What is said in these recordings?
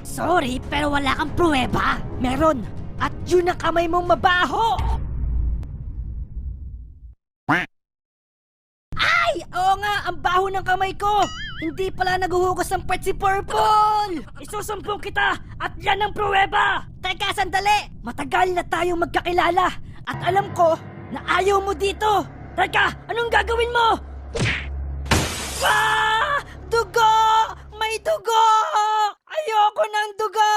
Sorry, pero wala kang pruweba. Meron. At yun ang kamay mong mabaho. Ay! Oo nga, ang baho ng kamay ko. Hindi pala naguhugas ng part si Purple. Isusumbong kita at yan ang pruweba. Teka, sandali. Matagal na tayong magkakilala. At alam ko na ayaw mo dito. Teka, anong gagawin mo? Ah! Dugo! May dugo! Ayoko ng dugo!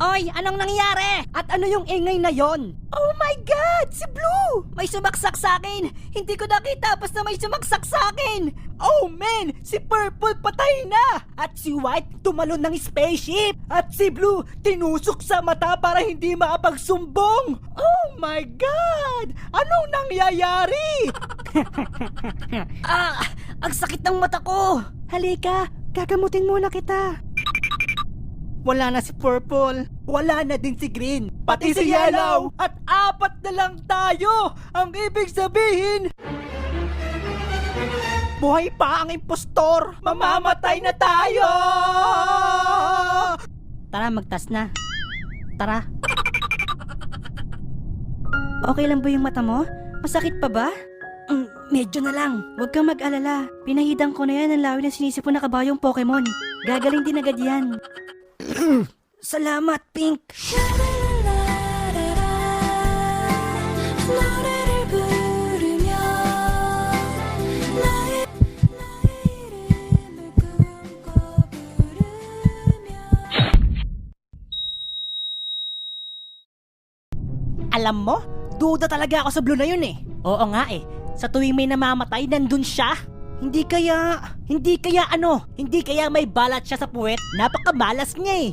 Oy, anong nangyari? At ano yung ingay na yon? Oh my God! Si Blue! May sumaksak sa akin! Hindi ko nakita basta may sumaksak sa akin! Oh man! Si Purple patay na! At si White tumalon ng spaceship! At si Blue tinusok sa mata para hindi makapagsumbong! Oh my God! Anong nangyayari? Ang sakit ng mata ko! Halika, gagamutin muna kita. Wala na si Purple. Wala na din si Green. Pati si Yellow. At 4 na lang tayo. Ang ibig sabihin, buhay pa ang impostor. Mamamatay na tayo. Tara, magtas na. Tara. Okay lang ba yung mata mo? Masakit pa ba? Medyo na lang. Huwag kang mag-alala. Pinahidang ko na yan ang lawin ng sinisipon na kabayong Pokemon. Gagaling din agad yan. Salamat, Pink. Alam mo, duda talaga ako sa Blue na yun eh. Oo nga eh. Sa tuwing may namamatay, nandun siya. Hindi kaya may balat siya sa puwet? Napakamalas niya eh.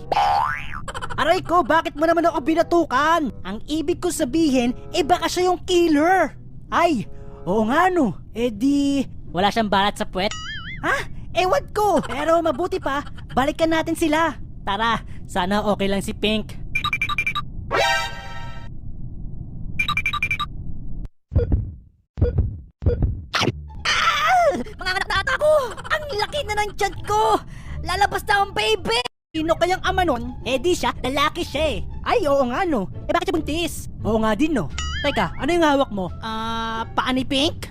Aray ko, bakit mo naman ako binatukan? Ang ibig ko sabihin, baka siya yung killer. Ay, oo nga no. Di, wala siyang balat sa puwet? Ha? Ewan ko. Pero mabuti pa, balikan natin sila. Tara, sana okay lang si Pink. Mga anak na ata ko! Ang laki na ng tiyan ko! Lalabas na ang baby! Sino kayang ama nun? Di siya, lalaki siya eh. Ay, oo nga no. Bakit siya buntis? Oo nga din no. Teka, ano yung hawak mo? Paa ni Pink?